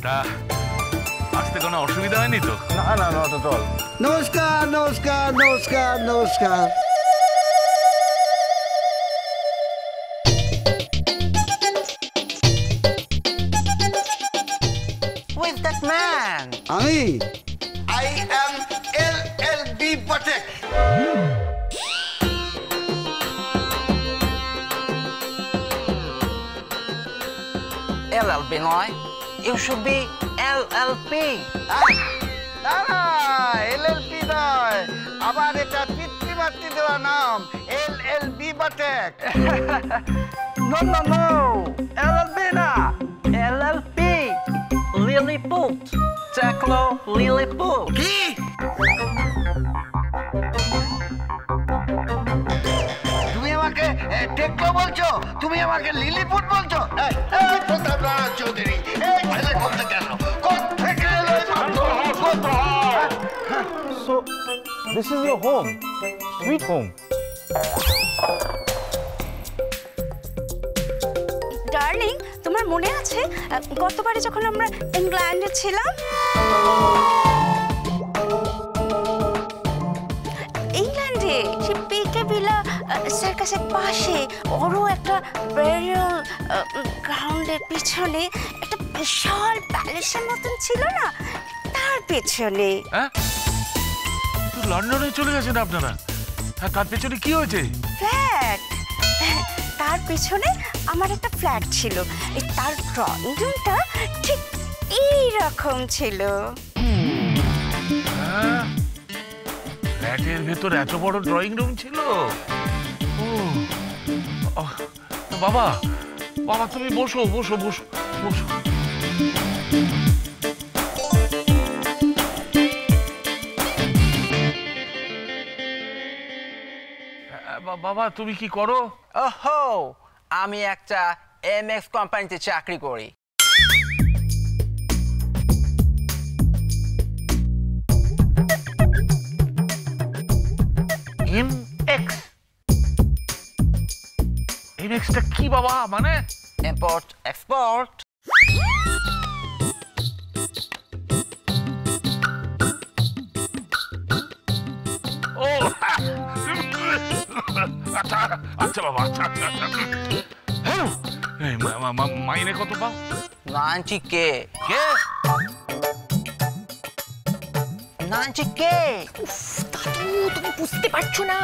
তা আসতে কোনো অসুবিধা হয়নি তো? না না, নট এট অল। নমস্কার নমস্কার নমস্কার নমস্কার। Who is that man? আমি I am LLB Patek. LLB নয়, you should be LLP. না না, LLP নয়, আবার এটা পিতৃমাতৃ দেওয়া নাম LLB Patek. No, no, no, LLB না, LLP, Lilliput, Teklo Lilliput. কি? তুমি আমাকে টেকলো বলছো? তুমি আমাকে লিলিপুট বলছো? এই প্রতাপনারায়ণ চৌধুরী, এই ছেলে কোথা কেন? কোত্থেকে এলো এই মাত্র? So, this is your home, sweet home. Darling, তোমার মনে আছে গতবারে যখন আমরা ইংল্যান্ডে ছিলাম? ইংল্যান্ডে সে পিকে ভিলা সার্কাসের পাশে বড় একটা ব্যারিয়াল গ্রাউন্ডের পিছনে একটা বিশাল প্যালেসের মতন ছিল না, তার পেছনে। হ্যাঁ, লন্ডনে চলে গেছেন আপনারা? হ্যাঁ, তার পেছনে কি হয়েছে? ফ্ল্যাট। তার পেছনে আমার একটা ফ্ল্যাট ছিল, তার ড্রয়িং রুমটা ঠিক এইরকম ছিল। ফ্ল্যাটের ভেতর এত বড় ড্রয়িং রুম ছিল? ও বাবা, বাবা তুমি বসো বসো বসো বসো। বাবা তুমি কি করো? ওহো, আমি একটা MX কোম্পানিতে চাকরি করি। MXটা কি বাবা? মানে ইম্পোর্ট এক্সপোর্ট। ও আচ্ছা আচ্ছা বাবা, আচ্ছা আচ্ছা আচ্ছা। মাইনে কত পাও? 90K। কে? 90K। দাদু, তুমি বুঝতে পারছো না?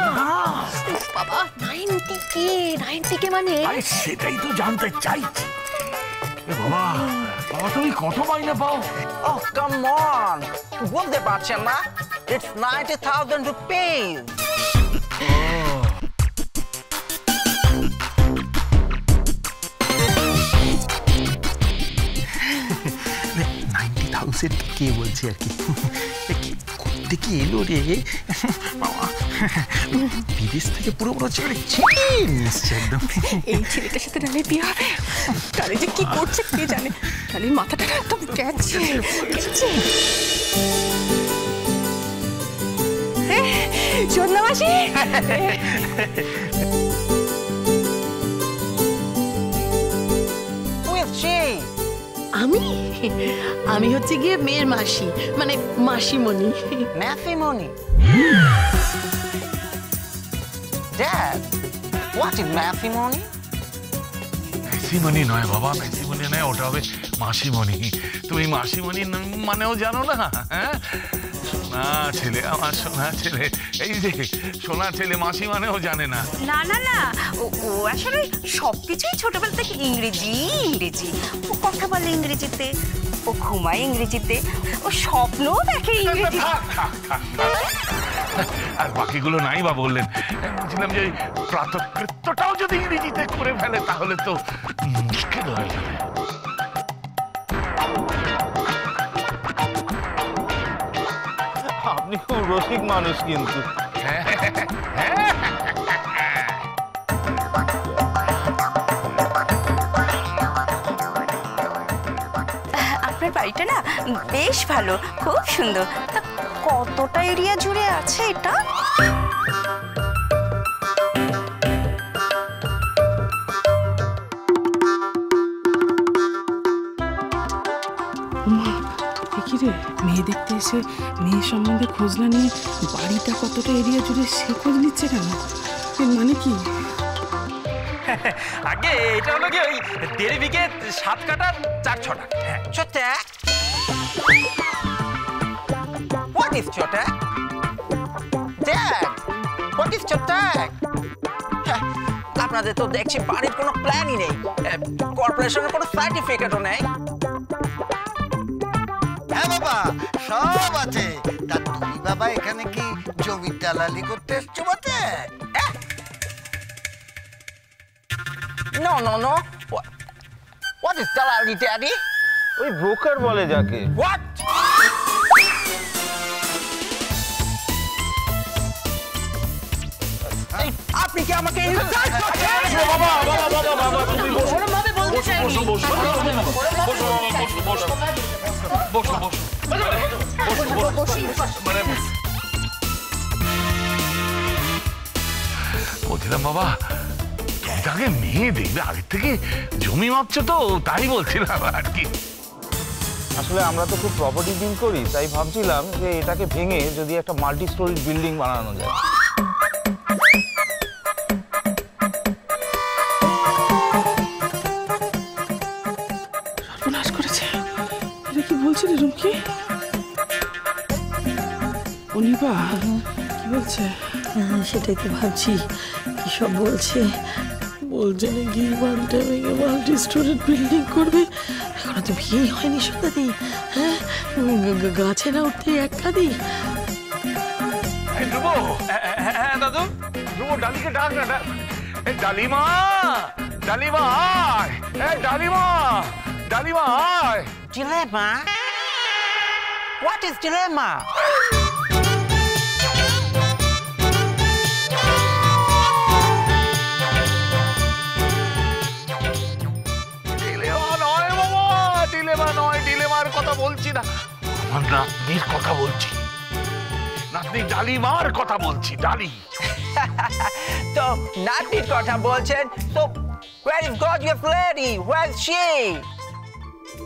বাবা, 90K মানে? আরে সেটাই তো জানতে চাইছি। বাবা, বাবা তুমি কত মাইনে পাও? Oh, come on! বলতে পারছেন না? It's 90,000 rupees. 90,000 কে বলছি আর কি। কোত্থেকে এলো রে বাবা? বিদেশ থেকে পুরো পুরো ছেড়ে নিয়ে এসছে একদম। এই ছেলেটার সাথে নালে বিয়ে হবে, তাহলে যে কি করছে কে জানে। তাহলে মাথাটা একদম গেছে। সন্ধ্যা মাসি, Who is she? আমি হচ্ছে গিয়ে মেয়ের মাসি, মানে মাসিমণি। Matrimony. Dad, what is matrimony? ম্যাসিমনি নয় বাবা, ম্যাসিমনি নয়, ওটা হবে মাসিমণি। তুমি মাসিমণি মানেও জানো না? হ্যাঁ, সোনা ছেলে, আমার সোনা ছেলে। এই যে সোনা ছেলে মাসি মানেও জানে না। না না না, ও আসলে সবকিছুই ছোটবেলা থেকে ইংরেজি ইংরেজি। ও কথা বলে ইংরেজিতে, ও ঘুমায় ইংরেজিতে, ও স্বপ্নও দেখে ইংরেজি। আর বাকিগুলো নাই বা বললেন? বলছিলাম যে প্রাতঃকৃত্যটাও যদি ইংরেজিতে করে ফেলে তাহলে তো মুশকিল হয়ে যাবে। আপনি খুব রসিক মানুষ কিন্তু। আপনার বাড়িটা না বেশ ভালো, খুব সুন্দর। তা কতটা এরিয়া জুড়ে আছে এটা? কি রে, মেয়ে দেখতে এসে মেয়ে সম্বন্ধে খোঁজ না নিয়ে বাড়িটা কতটা এরিয়া জুড়ে সে খোঁজ নিচ্ছে কেন? এর মানে কি? আগে এটা হলো কি ওই 1.5 বিঘে 7 কাঠা 4 ছটা। ছোটে, what is ছোটে? Dad, what is ছোটে? আপনাদের তো দেখছি বাড়ির কোনো প্ল্যানই নেই, কর্পোরেশনের কোনো সার্টিফিকেটও নেই। হ্যাঁ বাবা, সব আছে। তা তুমি বাবা এখানে কি জমির দালালি করতে এসছো বটে? No, no, no. What is dalali, Daddy? ওই ব্রোকার বলে যাকে। What? আপনি কি আমাকে ইনসাল্ট করছেন? বাবা বাবা বাবা বাবা তুমি বসো বসো বসো বলছিলাম বাবা, তুমি তাকে মেয়ে দেখবে আগে থেকে জমি মাপছো তো, তাই বলছিলাম আর কি। আসলে আমরা তো খুব প্রপার্টি ডিল করি, তাই ভাবছিলাম যে এটাকে ভেঙে যদি একটা মাল্টি স্টোরি বিল্ডিং বানানো যায়। সর্বনাশ করেছে। এটা কি বলছিলি রুমকি? অনিবা কি বলছে? সেটাই তো ভাবছি, কি সব বলছে। বলছে নাকি বাড়িটা ভেঙে মাল্টি স্টোরেজ বিল্ডিং করবে। এখনো তো বিয়েই হয়নি সন্ধ্যাদি। হ্যাঁ, গাছে না উঠতে এক কাঁদি। হ্যাঁ দাদু, ডালিকে ডাক না। ডালিমা, ডালিমা আয়, ডালিমা, ডালিমা আয়। Dilemma? What is dilemma? ডিলেমার কথা বলছি না, আমার নাতনির কথা বলছি। নাতনি ডালিমার কথা বলছি, ডালি। তো নাতির কথা বলছেন তো, where is gorgeous lady? Where is she?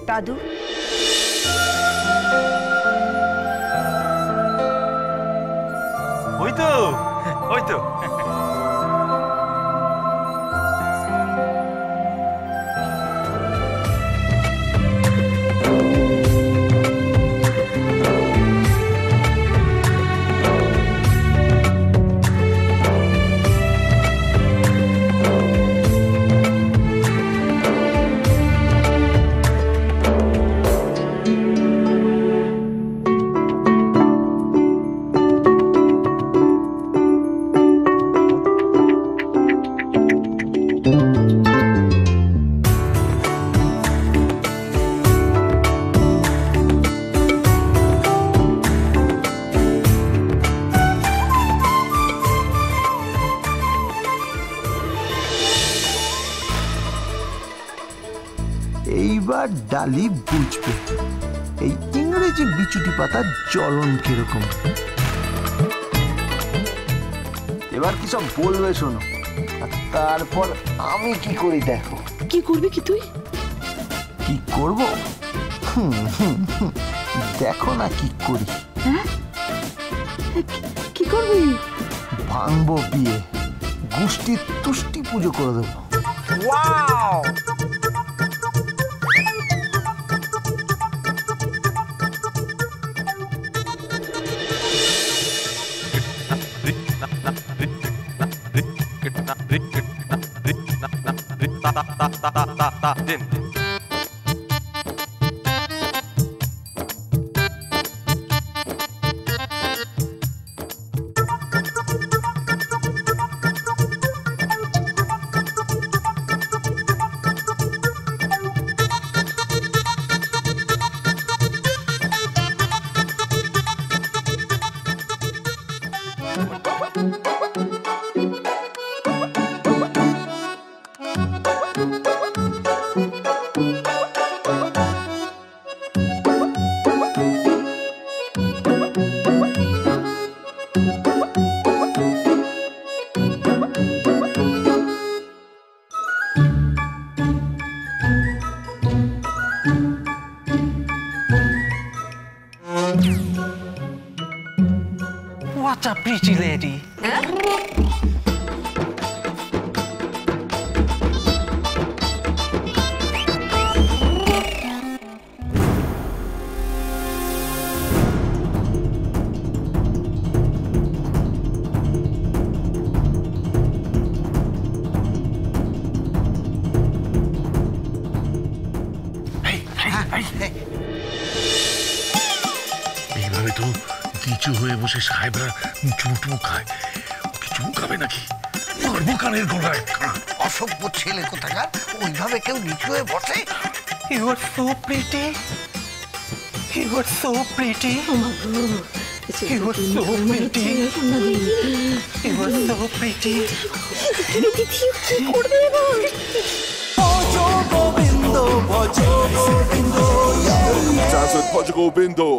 দাদু, ওই তো ওই তো। এইবার ডালি বুঝবে এই ইংরেজি বিচুটি পাতার জ্বলন কিরকম। এবার কি সব বলবে শোনো, আর তারপর আমি কি করি দেখো। কি করবি কি তুই? কি করব? দেখো না কি করি। হ্যাঁ, কি করবি? ভাঙবো বিয়ে, গোষ্ঠী তুষ্টি পুজো করে দেবো। Wow! such a pretty lady. এইভাবে তো নিচু হয়ে বসে সাহেবরা চুমুটুমু খায়, ওকে চুমু খাবে নাকি? মারবো কানের গোড়ায়। অসভ্য ছেলে কোথাকার, ওইভাবে কেউ নিচু হয়ে বসে? You are so pretty. You are so pretty. You are so pretty. You are so pretty. Dance with Portugal Bindo.